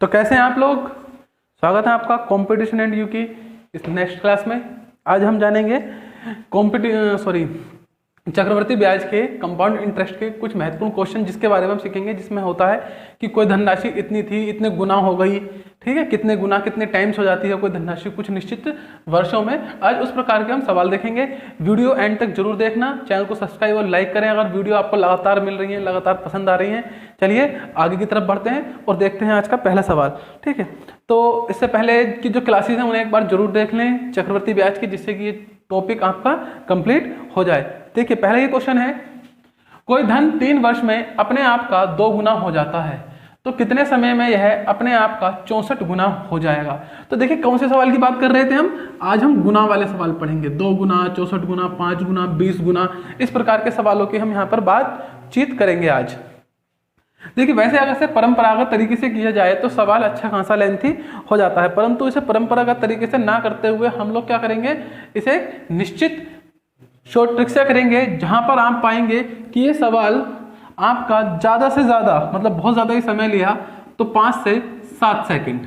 तो कैसे हैं आप लोग? स्वागत है आपका कंपटीशन एंड यू की इस नेक्स्ट क्लास में। आज हम जानेंगे चक्रवर्ती ब्याज के कंपाउंड इंटरेस्ट के कुछ महत्वपूर्ण क्वेश्चन, जिसके बारे में हम सीखेंगे। जिसमें होता है कि कोई धनराशि इतनी थी, इतने गुना हो गई, ठीक है, कितने गुना कितने टाइम्स हो जाती है कोई धनराशि कुछ निश्चित वर्षों में। आज उस प्रकार के हम सवाल देखेंगे। वीडियो एंड तक जरूर देखना, चैनल को सब्सक्राइब और लाइक करें अगर वीडियो आपको लगातार मिल रही है, लगातार पसंद आ रही है। चलिए आगे की तरफ बढ़ते हैं और देखते हैं आज का पहला सवाल। ठीक है, तो इससे पहले की जो क्लासेस हैं उन्हें एक बार जरूर देख लें चक्रवर्ती ब्याज की, जिससे कि ये टॉपिक आपका कंप्लीट हो जाए। देखिए पहला ये क्वेश्चन है, कोई धन 3 वर्ष में अपने आप का 2 गुना हो जाता है, तो कितने समय में यह अपने आप का 64 गुना हो जाएगा। तो देखिए कौन से सवाल की बात कर रहे थे हम? आज हम गुना वाले सवाल पढ़ेंगे। 2 गुना, 64 गुना, 5 गुना, 20 गुना, इस प्रकार के सवालों की हम यहाँ पर बातचीत करेंगे आज। देखिए वैसे अगर से परंपरागत तरीके से किया जाए तो सवाल अच्छा खासा लेंथी हो जाता है, परंतु इसे परंपरागत तरीके से ना करते हुए हम लोग क्या करेंगे, इसे निश्चित शॉर्ट ट्रिक से करेंगे, जहां पर आप पाएंगे कि ये सवाल आपका ज्यादा से ज्यादा, मतलब बहुत ज्यादा ही समय लिया तो 5 से 7 सेकंड।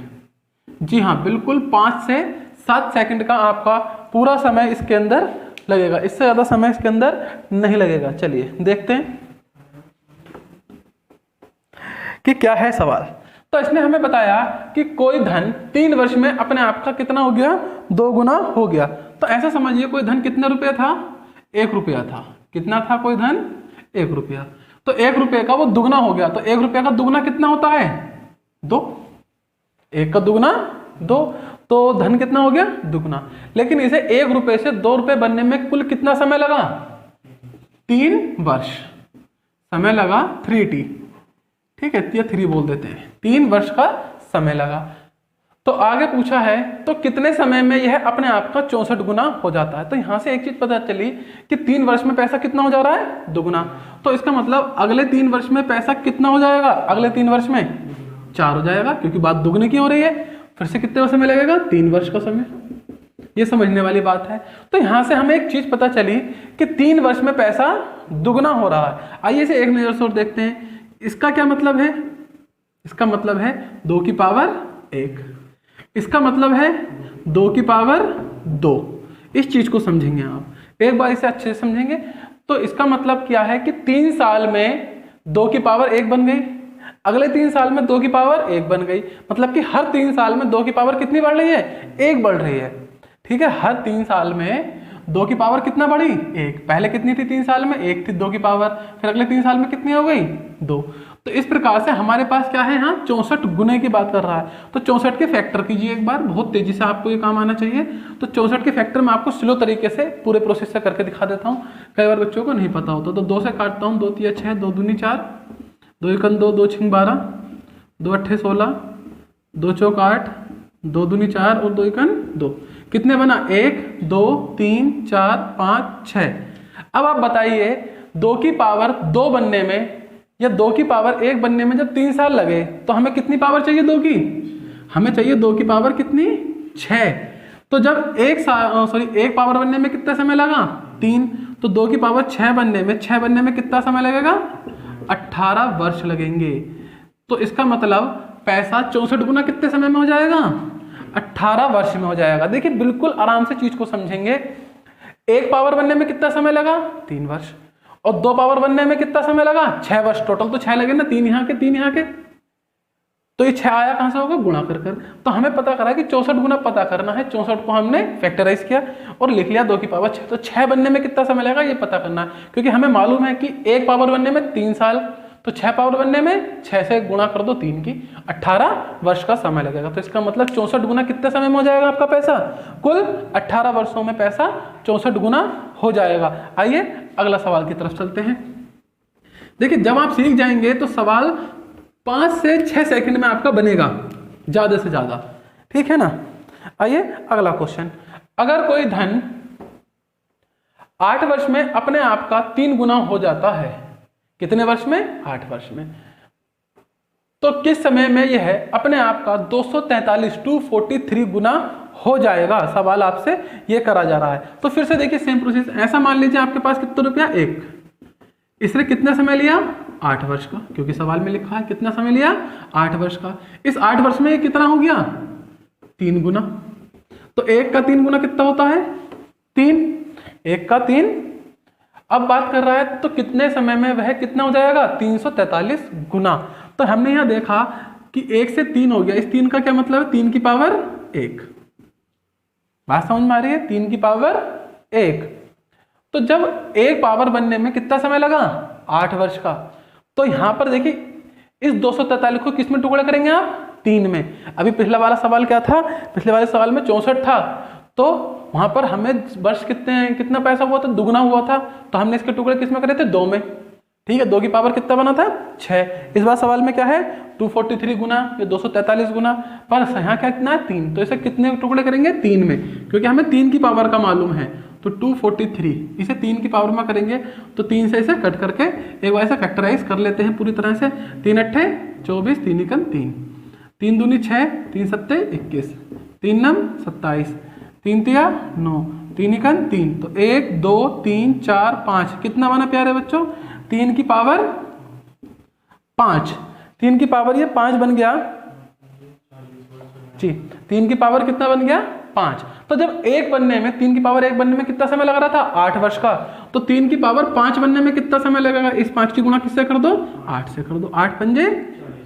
जी हाँ, बिल्कुल 5 से 7 सेकंड का आपका पूरा समय इसके अंदर लगेगा, इससे ज्यादा समय इसके अंदर नहीं लगेगा। चलिए देखते हैं कि क्या है सवाल। तो इसने हमें बताया कि कोई धन 3 वर्ष में अपने आप का कितना हो गया, 2 गुना हो गया। तो ऐसा समझिए कोई धन कितने रुपया था, 1 रुपया था। कितना था कोई धन? 1 रुपया। तो 1 रुपये का वो दुगना हो गया। तो 1 रुपये का दुगना कितना होता है? 2। 1 का दुगना 2, तो धन कितना हो गया? दुगना। लेकिन इसे 1 रुपये से 2 रुपये बनने में कुल कितना समय लगा? 3 वर्ष समय लगा, 3T। ठीक है, ये 3 बोल देते हैं, 3 वर्ष का समय लगा। तो आगे पूछा है तो कितने समय में यह अपने आप का 64 गुना हो जाता है। तो यहां से एक चीज पता चली कि 3 वर्ष में पैसा कितना हो जा रहा है? दुगुना। तो इसका मतलब अगले 3 वर्ष में पैसा कितना हो जाएगा? अगले 3 वर्ष में 4 हो जाएगा, क्योंकि बात दुगने की हो रही है। फिर से कितने समय लगेगा? 3 वर्ष का समय। ये समझने वाली बात है। तो यहां से हमें एक चीज पता चली कि 3 वर्ष में पैसा दुगना हो रहा है। आइए इसे एक नजर से और देखते हैं। इसका क्या मतलब है? इसका मतलब है 2 की पावर 1। इसका मतलब है 2 की पावर 2। इस चीज को समझेंगे आप, एक बार इसे अच्छे से समझेंगे। तो इसका मतलब क्या है कि 3 साल में 2 की पावर 1 बन गई, अगले 3 साल में 2 की पावर 1 बन गई। मतलब कि हर 3 साल में 2 की पावर कितनी बढ़ रही है? 1 बढ़ रही है। ठीक है, हर 3 साल में 2 की पावर कितना बढ़ी? 1। पहले कितनी थी 3 साल में? 1 थी 2 की पावर। फिर अगले 3 साल में कितनी हो गई? 2। तो इस प्रकार से हमारे पास क्या है, यहाँ 64 गुने की बात कर रहा है। तो 64 के फैक्टर कीजिए एक बार, बहुत तेजी से आपको ये काम आना चाहिए। तो 64 के फैक्टर मैं आपको स्लो तरीके से पूरे प्रोसेस से करके दिखा देता हूँ, कई बार बच्चों को नहीं पता होता। तो 2 से काटता हूँ, 2 3 6, 2 दूनी 4, 2 1 2, 2 6 12, 2 8 16, 2 4 8, 2 दूनी 4 और 2 1 2। कितने बना? 1 2 3 4 5 6। अब आप बताइए 2 की पावर 2 बनने में या 2 की पावर 1 बनने में जब 3 साल लगे तो हमें कितनी पावर चाहिए 2 की? हमें चाहिए 2 की पावर कितनी? 6। तो जब 1 पावर बनने में कितना समय लगा? 3। तो 2 की पावर 6 बनने में कितना समय लगेगा? 18 वर्ष लगेंगे। तो इसका मतलब पैसा 64 गुना कितने समय में हो जाएगा? 18 वर्ष में हो जाएगा। देखिए बिल्कुल आराम से चीज को समझेंगे। 1 पावर बनने में कितना समय लगा? 3 वर्ष। और 2 पावर बनने में कितना समय लगा? 6 वर्ष। टोटल तो 6 लगे ना, 3 यहाँ के 3 यहाँ के। तो ये 6 आया कहां से होगा? गुणा कर। तो हमें पता करा कि 64 गुना पता करना है। 64 को हमने फैक्टराइज किया और लिख लिया 2 की पावर 6। तो 6 बनने में कितना समय लगेगा ये पता करना है, क्योंकि हमें मालूम है कि 1 पावर बनने में 3 साल, तो 6 पावर बनने में 6 से गुणा कर दो 3 की, 18 वर्ष का समय लगेगा। तो इसका मतलब 64 गुना कितने समय में हो जाएगा आपका पैसा? कुल 18 वर्षों में पैसा 64 गुना हो जाएगा। आइए अगला सवाल की तरफ चलते हैं। देखिए जब आप सीख जाएंगे तो सवाल 5 से 6 सेकंड में आपका बनेगा, ज्यादा से ज्यादा। ठीक है ना? आइए अगला क्वेश्चन। अगर कोई धन 8 वर्ष में अपने आप का 3 गुना हो जाता है, कितने वर्ष में? 8 वर्ष में, तो किस समय में यह अपने आप का 243 गुना हो जाएगा? सवाल आपसे ये करा जा रहा है। तो फिर से देखिए सेम प्रोसेस। ऐसा मान लीजिए आपके पास कितना रुपया? 1। इसने कितना समय लिया? 8 वर्ष का, क्योंकि सवाल में लिखा है कितना समय लिया 8 वर्ष का। इस 8 वर्ष में ये कितना हो गया 3 गुना। तो 1 का 3 गुना कितना होता है 3, 1 का 3। अब बात कर रहा है तो कितने समय में वह कितना हो जाएगा 343 गुना। तो हमने यहां देखा कि 1 से 3 हो गया, इस 3 का क्या मतलब है 3 की पावर 1। बात समझ में आ रही है 3 की पावर 1। तो जब एक पावर बनने में कितना समय लगा 8 वर्ष का। तो यहां पर देखिए इस 243 को किस में टुकड़ा करेंगे आप 3 में। अभी पिछला वाला सवाल क्या था, पिछले वाले सवाल में 64 था, तो वहां पर हमें वर्ष कितना पैसा हुआ था दुगना हुआ था, तो हमने इसके टुकड़े किस में करे थे 2 में। ठीक है, 2 की पावर कितना बना था 6। इस बार सवाल में क्या है 243 गुना या 243 गुना, पर यहाँ क्या कितना है 3, तो इसे कितने टुकड़े करेंगे 3 में, क्योंकि हमें 3 की पावर का मालूम है। तो 243 इसे 3 की पावर में करेंगे तो 3 से इसे कट करके एक बार इसे फैक्टराइज कर लेते हैं पूरी तरह से। 3 अट्ठे 24, 3 एकम 3, 3 दूनी 6, 3 सत्ते 21, 3 नम 27, 3 तिया 9, 3 एकम 3। तो 1 2 3 4 5 कितना बना प्यारे बच्चों 3 की पावर 5। 3 की पावर ये 5 बन गया जी, 3 की पावर कितना बन गया 5। तो जब 1 बनने में 3 की पावर 1 बनने में कितना समय लग रहा था 8 वर्ष का, तो 3 की पावर 5 बनने में कितना समय लगेगा, इस 5 की गुणा किससे कर दो 8 से कर दो, 8 पंजे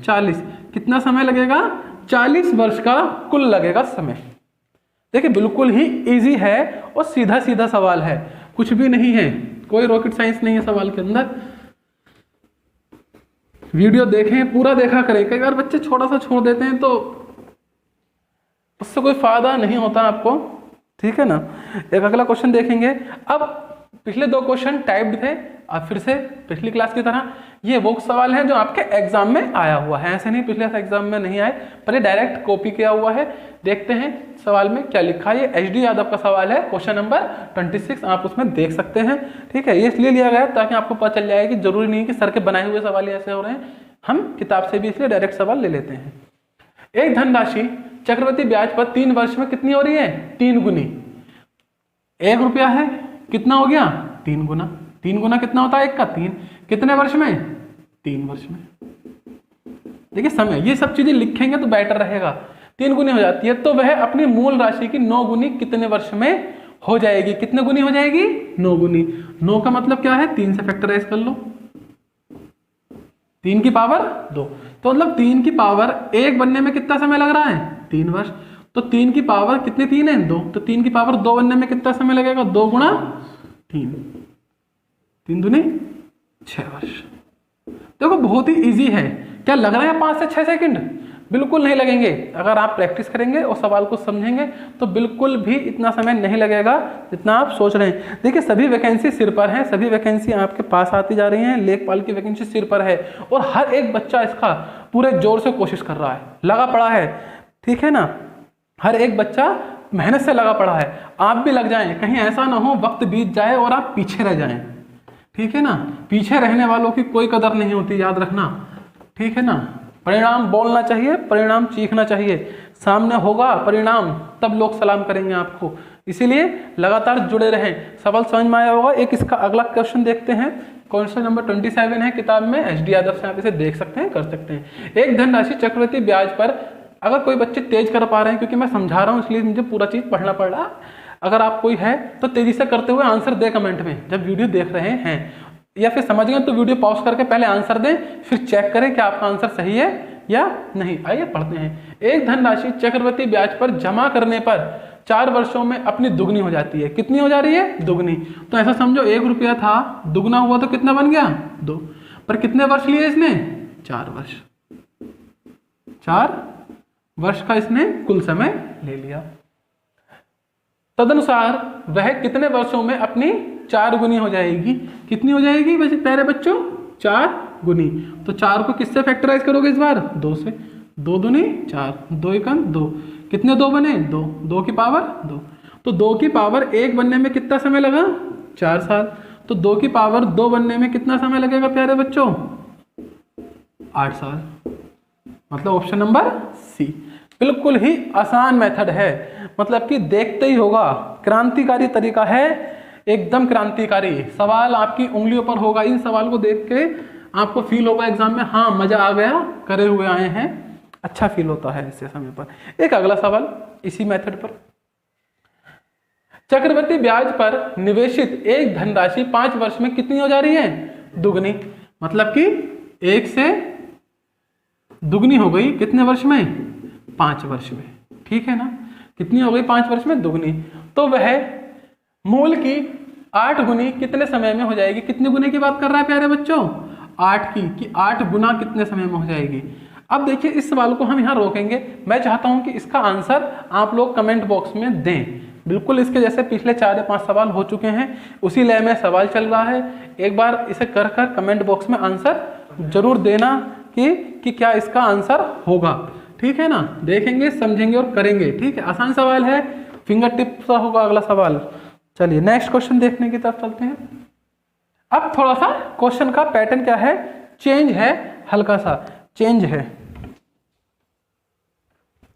40, कितना समय लगेगा 40 वर्ष का कुल लगेगा समय। देखिए बिल्कुल ही इजी है और सीधा सीधा सवाल है, कुछ भी नहीं है, कोई रॉकेट साइंस नहीं है सवाल के अंदर। वीडियो देखें पूरा देखा करें, कई बार बच्चे छोटा सा छोड़ देते हैं तो उससे कोई फायदा नहीं होता आपको। ठीक है ना, एक अगला क्वेश्चन देखेंगे। अब पिछले 2 क्वेश्चन टाइप्ड थे, अब फिर से पिछली क्लास की तरह ये वो सवाल है जो आपके एग्जाम में आया हुआ है, ऐसे नहीं पिछले एग्जाम में नहीं आए, पर ये डायरेक्ट कॉपी किया हुआ है। देखते हैं सवाल में क्या लिखा है। ये HD यादव का सवाल है, क्वेश्चन नंबर 26, आप उसमें देख सकते हैं। ठीक है, ये इसलिए लिया गया ताकि आपको पता चल जाए कि जरूरी नहीं कि सर के बनाए हुए सवाल ऐसे हो रहे हैं, हम किताब से भी इसलिए डायरेक्ट सवाल ले लेते हैं। एक धनराशि चक्रवृद्धि ब्याज पर 3 वर्ष में कितनी हो रही है 3 गुनी। 1 रुपया है, कितना हो गया 3 गुना। 3 गुना कितना होता है 1 का 3, कितने वर्ष में 3 वर्ष में। देखिए समय, ये सब चीजें लिखेंगे तो बेटर रहेगा। 3 गुनी हो जाती है तो वह अपनी मूल राशि की 9 गुनी कितने वर्ष में हो जाएगी, कितने गुनी हो जाएगी 9 गुनी। 9 का मतलब क्या है 3 से फैक्टराइज कर लो, 3 की पावर 2, तो मतलब 3 की पावर 1 बनने में कितना समय लग रहा है 3 वर्ष। तो 3 की पावर कितने 3 है 2, तो 3 की पावर 2 बनने में कितना समय लगेगा 2 गुणा 3, 3 दूनी 6 वर्ष। देखो बहुत ही इजी है, क्या लग रहा है 5 से 6 सेकंड, बिल्कुल नहीं लगेंगे। अगर आप प्रैक्टिस करेंगे और सवाल को समझेंगे तो बिल्कुल भी इतना समय नहीं लगेगा जितना आप सोच रहे हैं। देखिए सभी वैकेंसी सिर पर हैं, सभी वैकेंसी आपके पास आती जा रही हैं, लेखपाल की वैकेंसी सिर पर है और हर एक बच्चा इसका पूरे जोर से कोशिश कर रहा है, लगा पड़ा है। ठीक है ना, हर एक बच्चा मेहनत से लगा पड़ा है, आप भी लग जाएं, कहीं ऐसा ना हो वक्त बीत जाए और आप पीछे रह जाएं। ठीक है ना, पीछे रहने वालों की कोई कदर नहीं होती, याद रखना। ठीक है ना, परिणाम बोलना चाहिए, परिणाम चीखना चाहिए, सामने होगा परिणाम तब लोग सलाम करेंगे आपको, इसीलिए लगातार जुड़े रहें। सवाल समझ में आया होगा। एक इसका अगला क्वेश्चन देखते हैं, क्वेश्चन नंबर 27 है किताब में, HD यादव से आप इसे देख सकते हैं, कर सकते हैं। एक धनराशि चक्रवृद्धि ब्याज पर, अगर कोई बच्चे तेज कर पा रहे हैं क्योंकि मैं समझा रहा हूँ इसलिए मुझे पूरा चीज पढ़ना पड़ रहा है, अगर आप कोई है तो तेजी से करते हुए आंसर दे कमेंट में जब वीडियो देख रहे हैं, या फिर समझ गए तो वीडियो पॉज करके पहले आंसर दें, फिर चेक करें कि आपका आंसर सही है या नहीं। आइए पढ़ते हैं। एक धनराशि चक्रवृद्धि ब्याज पर जमा करने पर 4 वर्षों में अपनी दुगनी हो जाती है। कितनी हो जा रही है दुगनी, तो ऐसा समझो 1 रुपया था, दुगना हुआ तो कितना बन गया 2, पर कितने वर्ष लिए इसने 4 वर्ष, 4 वर्ष का इसने कुल समय ले लिया। तदनुसार वह कितने वर्षों में अपनी 4 गुनी हो जाएगी। कितनी हो जाएगी प्यारे बच्चों 4 गुनी। तो 4 को किससे फैक्टराइज करोगे इस बार 2 से, 2 दूनी 4, 2 एकम 2, कितने 2 बने 2, 2 की पावर 2, तो 2 की पावर 1 बनने में कितना समय लगा 4 साल, तो 2 की पावर 2 बनने में कितना समय लगेगा प्यारे बच्चों 8 साल, मतलब ऑप्शन नंबर सी। बिल्कुल ही आसान मेथड है, मतलब कि देखते ही होगा, क्रांतिकारी तरीका है, एकदम क्रांतिकारी। सवाल आपकी उंगलियों पर होगा, इन सवाल को देख के आपको फील होगा एग्जाम में, हाँ मजा आ गया, करे हुए आए हैं, अच्छा फील होता है ऐसे समय पर। एक अगला सवाल इसी मेथड पर, चक्रवृद्धि ब्याज पर निवेशित एक धनराशि 5 वर्ष में कितनी हो जा रही है? दुगनी। मतलब कि 1 से दुगनी हो गई कितने वर्ष में? 5 वर्ष में। ठीक है ना, कितनी हो गई? 5 वर्ष में दुगनी। तो वह मूल की 8 गुनी कितने समय में हो जाएगी? कितने गुने की बात कर रहा है प्यारे बच्चों? 8 की, कि 8 गुना कितने समय में हो जाएगी? अब देखिए इस सवाल को हम यहाँ रोकेंगे। मैं चाहता हूं कि इसका आंसर आप लोग कमेंट बॉक्स में दें, बिल्कुल इसके जैसे पिछले 4 या 5 सवाल हो चुके हैं, उसी लय में सवाल चल रहा है। एक बार इसे कर कमेंट बॉक्स में आंसर जरूर देना कि क्या इसका आंसर होगा। ठीक है ना, देखेंगे, समझेंगे और करेंगे। ठीक है, आसान सवाल है, फिंगर टिप सा होगा अगला सवाल। चलिए नेक्स्ट क्वेश्चन देखने की तरफ चलते हैं। अब थोड़ा सा क्वेश्चन का पैटर्न क्या है, चेंज है, हल्का सा चेंज है।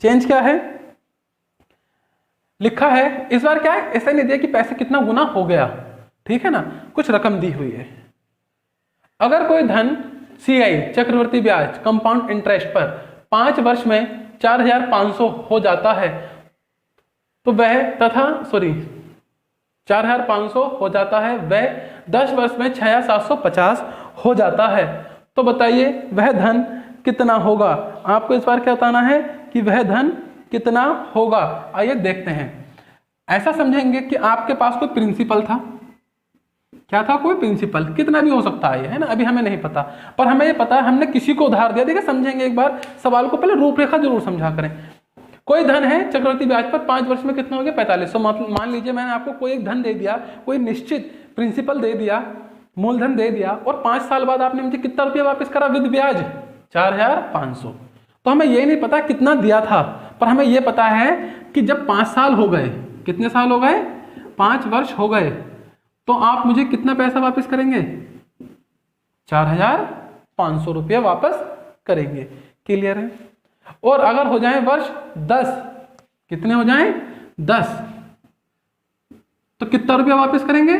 चेंज क्या है लिखा है इस बार? क्या है, ऐसा नहीं दिया कि पैसे कितना गुना हो गया, ठीक है ना, कुछ रकम दी हुई है। अगर कोई धन CI चक्रवृद्धि ब्याज कंपाउंड इंटरेस्ट पर 5 वर्ष में 4500 हो जाता है तो वह 4500 हो जाता है, वह 10 वर्ष में 6750 हो जाता है, तो बताइए वह धन कितना होगा? आपको इस बार क्या बताना है कि वह धन कितना होगा। आइए देखते हैं। ऐसा समझेंगे कि आपके पास कोई प्रिंसिपल था। क्या था? कोई प्रिंसिपल, कितना भी हो सकता है ना, अभी हमें नहीं पता, पर हमें ये पता है हमने किसी को उधार दिया। देखिए समझेंगे एक बार सवाल को, पहले रूपरेखा जरूर समझा करें। कोई धन है चक्रवृद्धि ब्याज पर 5 वर्ष में कितना हो गया? 4500। मान लीजिए मैंने आपको कोई एक धन दे दिया, कोई निश्चित प्रिंसिपल दे दिया, मूलधन दे दिया, और 5 साल बाद आपने मुझे कितना रुपया वापस करा विद ब्याज? 4500। तो हमें ये नहीं पता कितना दिया था, पर हमें ये पता है कि जब 5 साल हो गए, कितने साल हो गए? 5 वर्ष हो गए, तो आप मुझे कितना पैसा वापस करेंगे? 4500 रुपया वापस करेंगे। क्लियर है? और अगर हो जाए वर्ष 10, कितने हो जाए? 10, तो कितना रुपया वापस करेंगे?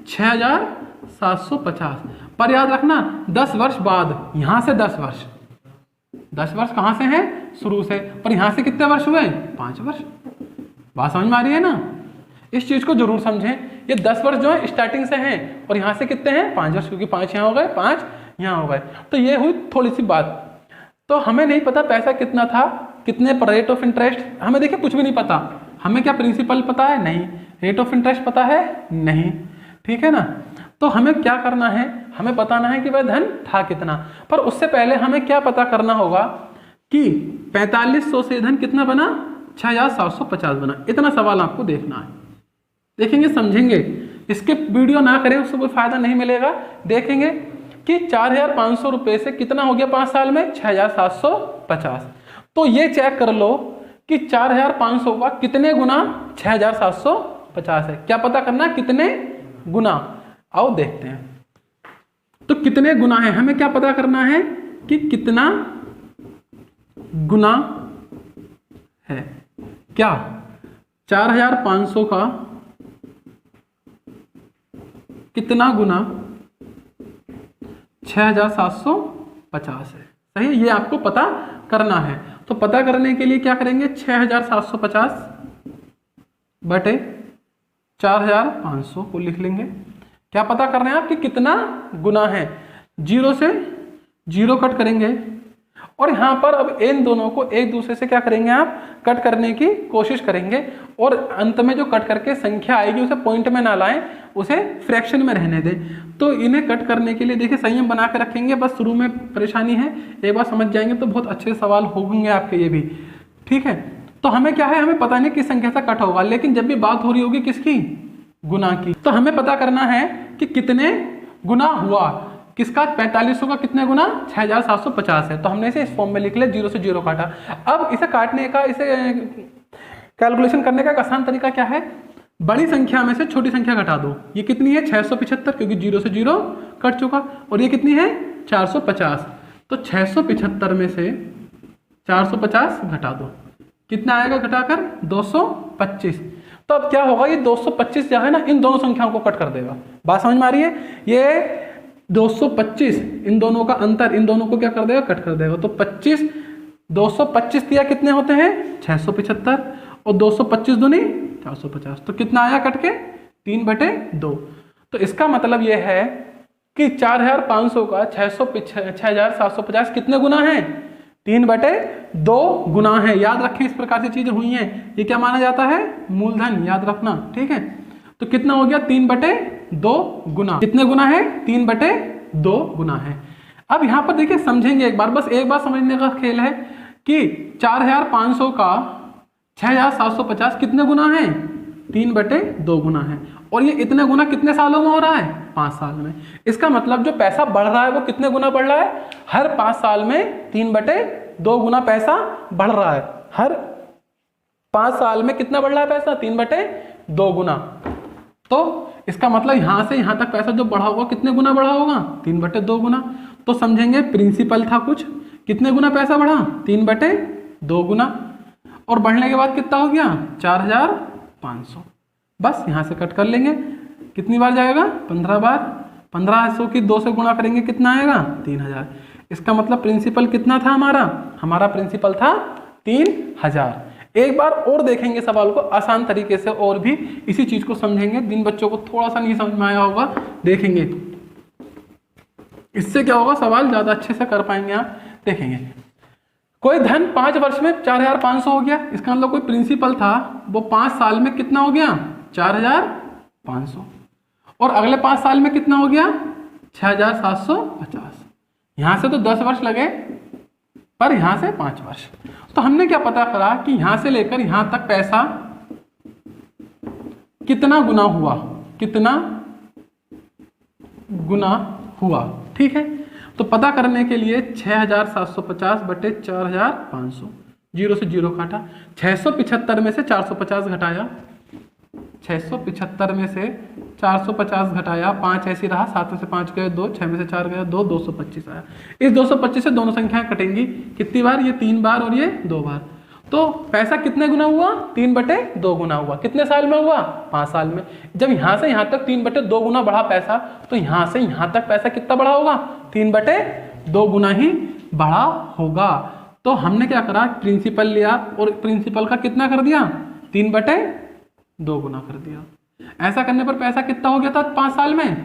6750। पर याद रखना 10 वर्ष बाद, यहां से 10 वर्ष, 10 वर्ष कहां से है? शुरू से, पर यहां से कितने वर्ष हुए? 5 वर्ष। बात समझ में आ रही है ना? इस चीज को जरूर समझें। ये 10 वर्ष जो है स्टार्टिंग से हैं, और यहां से कितने हैं? 5 वर्ष, क्योंकि 5 यहां हो गए, 5 यहां हो गए। तो ये हुई थोड़ी सी बात। तो हमें नहीं पता पैसा कितना था, कितने पर रेट ऑफ इंटरेस्ट, हमें देखिए कुछ भी नहीं पता। हमें क्या प्रिंसिपल पता है? नहीं। रेट ऑफ इंटरेस्ट पता है? नहीं। ठीक है ना, तो हमें क्या करना है? हमें बताना है कि वह धन था कितना। पर उससे पहले हमें क्या पता करना होगा कि 4500 से धन कितना बना? 6750 बना। इतना सवाल आपको देखना है। देखेंगे, समझेंगे। इसके वीडियो ना करें, उससे कोई फायदा नहीं मिलेगा। देखेंगे कि 4500 रुपए से कितना हो गया 5 साल में? 6750। तो ये चेक कर लो कि 4500 का कितने गुना 6750 है। क्या पता करना? कितने गुना। आओ देखते हैं। तो कितने गुना है, हमें क्या पता करना है कि कितना गुना है। क्या 4500 का कितना गुना 6750 है? सही है, ये आपको पता करना है। तो पता करने के लिए क्या करेंगे? 6750 बटे 4500 को लिख लेंगे। क्या पता कर रहे हैं आप कि कितना गुना है? 0 से 0 कट करेंगे, और यहां पर अब इन दोनों को एक दूसरे से क्या करेंगे? आप कट करने की कोशिश करेंगे, और अंत में जो कट करके संख्या आएगी उसे पॉइंट में ना लाएं, उसे फ्रैक्शन में रहने दें। तो इन्हें कट करने के लिए देखिए संयम बना के रखेंगे। बस शुरू में परेशानी है, एक बार समझ जाएंगे तो बहुत अच्छे सवाल होंगे आपके ये भी। ठीक है, तो हमें क्या है? हमें पता नहीं किस संख्या से कट होगा, लेकिन जब भी बात हो रही होगी किसकी? गुना की, तो हमें पता करना है कि कितने गुना हुआ। किसका? 4500 का कितने गुना? 6750 है। तो हमने इसे इस फॉर्म में लिख लिया, 0 से 0 काटा। अब इसे काटने का, इसे कैलकुलेशन करने का एक आसान तरीका क्या है? बड़ी संख्या में से छोटी संख्या घटा दो। ये कितनी है? 675, क्योंकि 0 से 0 कट चुका। और ये कितनी है? 450। तो 675 में से 450 घटा दो, कितना आएगा घटाकर? 225। तो अब क्या होगा? ये 225 जो है ना, इन दोनों संख्याओं को कट कर देगा। बात समझ में आ रही है? ये 225, इन दोनों का अंतर, इन दोनों को क्या कर देगा, कट कर देगा। तो 25, 225 दिया कितने होते हैं 675, और 225 दूनी 450, तो कितना आया कट के 3/2। तो इसका मतलब यह है कि 4500 का 6750 कितने गुना है, 3/2 गुना है। याद रखें, इस प्रकार से चीजें हुई हैं, ये क्या माना जाता है, मूलधन, याद रखना, ठीक है। तो कितना हो गया 3/2 गुना, कितने गुना है 3/2 गुना है। अब यहां पर देखिए समझेंगे एक बार, बस एक बार समझने का खेल है कि 4500 का 6750 कितने गुना है, 3/2 गुना है, और ये इतने गुना कितने सालों में हो रहा है, 5 साल में। इसका मतलब जो पैसा बढ़ रहा है वो कितने गुना बढ़ रहा है, हर 5 साल में 3/2 गुना पैसा बढ़ रहा है। हर 5 साल में कितना बढ़ रहा है पैसा, 3/2 गुना। तो इसका मतलब यहां से यहां तक पैसा जो बढ़ा होगा कितने गुना बढ़ा होगा, 3/2 गुना। तो समझेंगे प्रिंसिपल था कुछ, कितने गुना पैसा बढ़ा, 3/2 गुना, और बढ़ने के बाद कितना हो गया 4500। बस यहां से कट कर लेंगे, कितनी बार जाएगा 15 बार, 1500 की 2 से गुणा करेंगे कितना आएगा 3000। इसका मतलब प्रिंसिपल कितना था हमारा प्रिंसिपल था 3000। एक बार और देखेंगे सवाल को आसान तरीके से, और भी इसी चीज को समझेंगे। जिन बच्चों को थोड़ा सा नहीं समझ में आया होगा देखेंगे, इससे क्या होगा सवाल ज्यादा अच्छे से कर पाएंगे आप। देखेंगे कोई धन 5 वर्ष में 4500 हो गया, इसका मतलब कोई प्रिंसिपल था वो 5 साल में कितना हो गया 4500, और अगले 5 साल में कितना हो गया 6750। यहां से तो 10 वर्ष लगे, पर यहां से 5 वर्ष। तो हमने क्या पता करा कि यहां से लेकर यहां तक पैसा कितना गुना हुआ, कितना गुना हुआ, ठीक है। तो पता करने के लिए 6750 बटे 4500, 0 से 0 काटा, 675 में से 450 घटाया, 675 में से 450 घटाया, 5 ऐसी रहा, 7 में से 5 गए 2, 6 में से 4 गया 2, 225 आया। इस 225 से दोनों संख्याएं कटेंगी, कितनी बार, ये 3 बार और ये 2 बार। तो पैसा कितने गुना हुआ, 3/2 गुना हुआ। कितने साल में हुआ, 5 साल में। जब यहां से यहां तक 3/2 गुना बढ़ा पैसा, तो यहां से यहां तक पैसा कितना बढ़ा होगा, 3/2 गुना ही बढ़ा होगा। तो हमने क्या करा, प्रिंसिपल लिया और प्रिंसिपल का कितना कर दिया, 3/2 गुना कर दिया। ऐसा करने पर पैसा कितना हो गया था 5 साल में,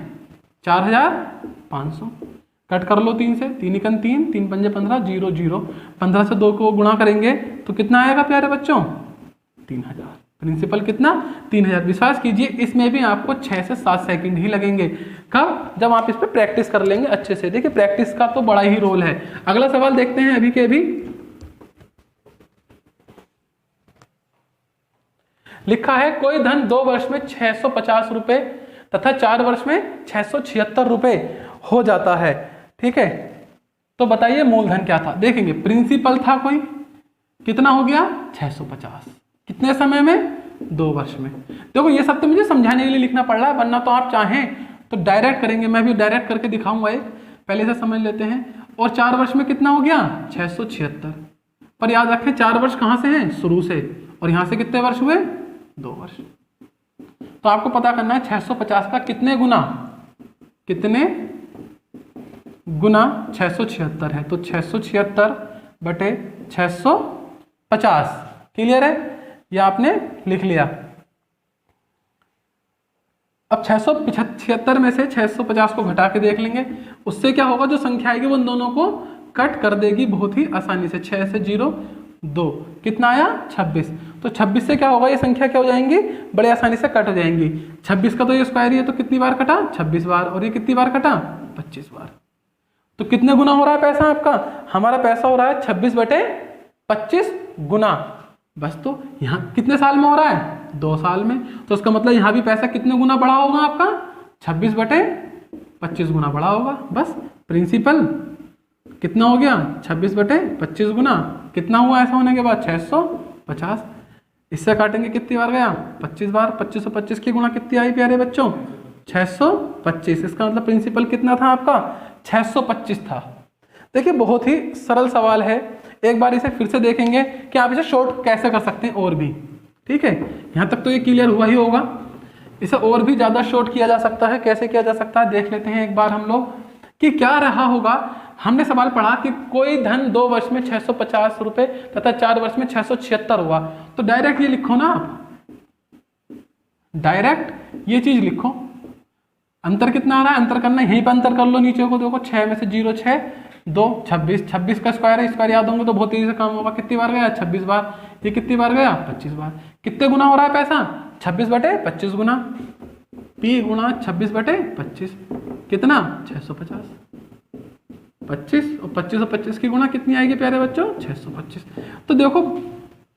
4500। कट कर लो 3 से, 3 एकम 3, 3 पंजे 15, 0 0, 15 से 2 को गुणा करेंगे तो कितना आएगा प्यारे बच्चों, 3000। प्रिंसिपल कितना, 3000। विश्वास कीजिए इसमें भी आपको 6 से 7 सेकंड ही लगेंगे। कब, जब आप इस पर प्रैक्टिस कर लेंगे अच्छे से। देखिए प्रैक्टिस का तो बड़ा ही रोल है। अगला सवाल देखते हैं अभी के अभी। लिखा है कोई धन 2 वर्ष में 650 रुपए तथा 4 वर्ष में 676 रुपए हो जाता है, ठीक है। तो बताइए मूलधन क्या था। देखेंगे प्रिंसिपल था कोई, कितना हो गया 650, कितने समय में, 2 वर्ष में। देखो ये सब तो मुझे समझाने के लिए लिखना पड़ रहा है, वरना तो आप चाहें तो डायरेक्ट करेंगे, मैं भी डायरेक्ट करके दिखाऊंगा, एक पहले से समझ लेते हैं। और 4 वर्ष में कितना हो गया 676, पर याद रखें 4 वर्ष कहां से हैं, शुरू से, और यहां से कितने वर्ष हुए, 2 वर्ष। तो आपको पता करना है 650 का कितने गुना, कितने गुना 676 है। तो 676 बटे 650, क्लियर है, ये आपने लिख लिया। अब 676 में से 650 को घटा के देख लेंगे, उससे क्या होगा, जो संख्या आएगी वो उन दोनों को कट कर देगी बहुत ही आसानी से। 6 से 0 2, कितना आया 26। तो 26 से क्या होगा, ये संख्या क्या हो जाएंगी, बड़े आसानी से कट हो जाएंगी। 26 का तो ये स्क्वायर ही है, तो कितनी बार कटा, 26 बार, और ये कितनी बार कटा, 25 बार। तो कितने गुना हो रहा है पैसा आपका, हमारा पैसा हो रहा है 26 बटे 25 गुना। बस, तो यहाँ कितने साल में हो रहा है, 2 साल में। तो इसका मतलब यहाँ भी पैसा कितने गुना बढ़ा होगा आपका, 26 बटे 25 गुना बढ़ा होगा। बस प्रिंसिपल कितना हो गया, 26 बटे 25 गुना, कितना हुआ ऐसा होने के बाद 650। इससे काटेंगे कितनी बार गया, 25 बार। 25 और 25 की गुणा कितनी आई प्यारे बच्चों, 625। इसका मतलब प्रिंसिपल कितना था आपका, 625 था। देखिए बहुत ही सरल सवाल है, एक बार इसे फिर से देखेंगे कि आप इसे शॉर्ट कैसे कर सकते हैं और भी, ठीक है। यहाँ तक तो ये क्लियर हुआ ही होगा, इसे और भी ज़्यादा शॉर्ट किया जा सकता है। कैसे किया जा सकता है देख लेते हैं एक बार हम लोग। कि क्या रहा होगा। हमने सवाल पढ़ा कि कोई धन 2 वर्ष में 650 रुपए तथा 4 वर्ष में 676 हुआ, तो डायरेक्ट ये लिखो ना आप, डायरेक्ट ये चीज लिखो। अंतर कितना आ रहा है, अंतर करना है, यहीं पर अंतर कर लो, नीचे को देखो 6 में से 0 6 2 26, 26 का स्क्वायर है, स्क्वायर याद होंगे तो बहुत तेजी से काम होगा। कितनी बार गया, 26 बार। ये कितनी बार गया, 25 बार। कितने गुना हो रहा है पैसा, 26/25 गुना, P गुना 26/25 कितना, 650। 25 और 25 की गुणा कितनी आएगी प्यारे बच्चों, 625। तो देखो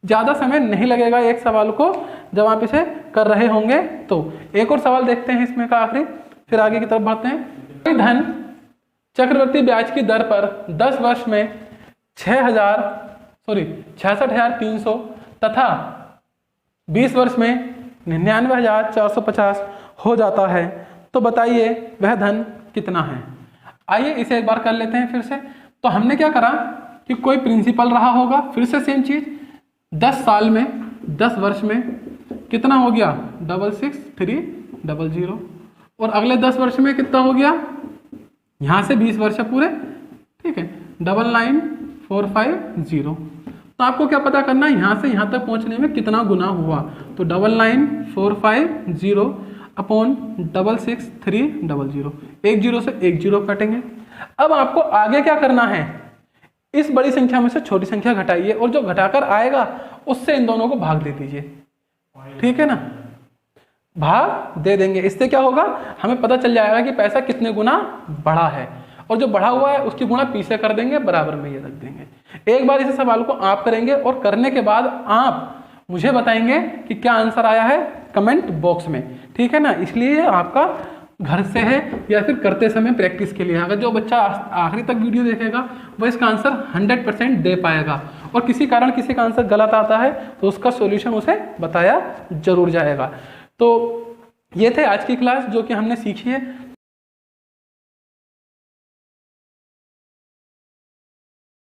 ज्यादा समय नहीं लगेगा एक सवाल को जब आप इसे कर रहे होंगे। तो एक और सवाल देखते हैं इसमें का आखिरी, फिर आगे की तरफ बढ़ते हैं। कोई धन चक्रवृद्धि ब्याज की दर पर 10 वर्ष में 66,300 तथा 20 वर्ष में 99,450 हो जाता है, तो बताइए वह धन कितना है। आइए इसे एक बार कर लेते हैं फिर से। तो हमने क्या करा कि कोई प्रिंसिपल रहा होगा, फिर से सेम चीज, 10 साल में 10 वर्ष में कितना हो गया, 66,300, और अगले 10 वर्ष में कितना हो गया, यहां से 20 वर्ष पूरे, ठीक है, 99,450। तो आपको क्या पता करना है, यहां से यहां तक पहुंचने में कितना गुना हुआ। तो 99,450 अपॉन 66,300, एक जीरो से एक जीरो काटेंगे। अब आपको आगे क्या करना है, इस बड़ी संख्या में से छोटी संख्या घटाइए और जो घटाकर आएगा उससे इन दोनों को भाग दे दीजिए, ठीक है ना, भाग दे देंगे। इससे क्या होगा, हमें पता चल जाएगा कि पैसा कितने गुना बढ़ा है, और जो बढ़ा हुआ है उसकी गुणा पीछे कर देंगे, बराबर में ये रख देंगे। एक बार इस सवाल को आप करेंगे और करने के बाद आप मुझे बताएंगे कि क्या आंसर आया है कमेंट बॉक्स में, ठीक है ना। इसलिए आपका घर से है या फिर करते समय प्रैक्टिस के लिए। अगर जो बच्चा आखिरी तक वीडियो देखेगा वह इसका आंसर 100% दे पाएगा, और किसी कारण किसी का आंसर गलत आता है तो उसका सॉल्यूशन उसे बताया जरूर जाएगा। तो ये थे आज की क्लास जो कि हमने सीखी है।